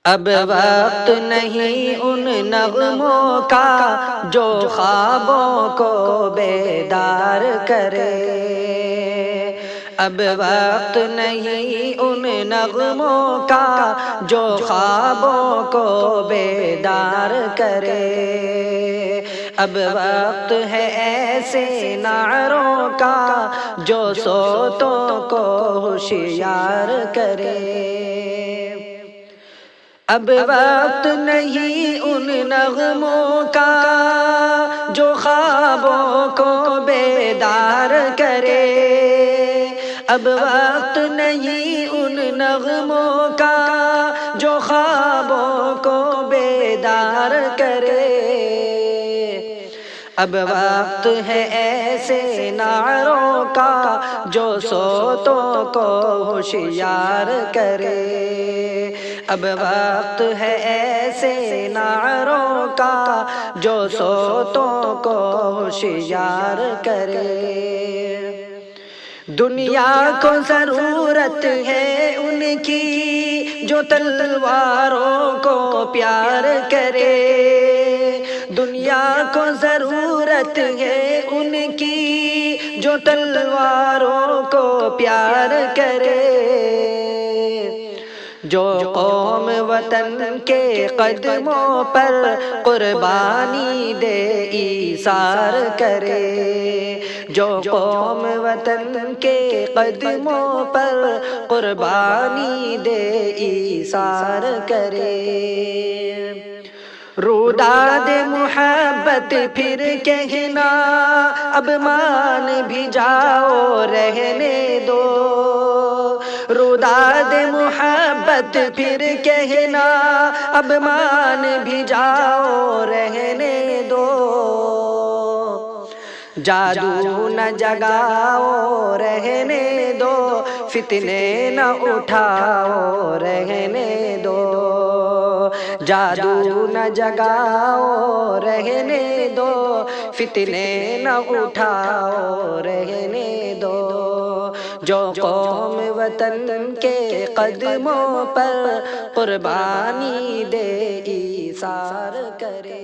اب وقت نہیں ان نغموں کا جو خوابوں کو بیدار کرے، اب وقت نہیں ان نغموں کا جو خوابوں کو بیدار کرے، اب وقت ہے ایسے نعروں کا جو صوتوں کو ہوشیار کرے، اب وقت نہیں ان نغموں کا جو خوابوں کو بیدار کرے، اب وقت نہیں ان نغموں کا جو خوابوں کو بیدار کرے، اب وقت ہے ایسے نعروں کا جو صوتوں کو ہوشیار کرے، اب وقت ہے ایسے نعروں کا جو صوتوں کو ہوشیار کرے۔ دنیا کو ضرورت ہے ان کی جو تلواروں کو پیار کرے، دنیا کو ضرورت ہے ان کی جو تلواروں کو پیار کرے، جو قوم وطن کے قدموں پر قربانی دے ایثار کرے، جو قوم وطن کے قدموں پر قربانی دے ایثار کرے، روداد محبت پھر کہنا اب مان بھی جاؤ رہنے دو، روداد محبت پھر کہنا اب مان بھی جاؤ رہنے دو، جادو نہ جگاؤ رہنے دو، فتنے نہ اٹھاؤ رہنے دو، جادو نہ جگاؤ رہنے دو، فتنے نہ اٹھاؤ رہنے دو، جو قوم وطن کے قدموں پر قربانی دے ایثار کرے۔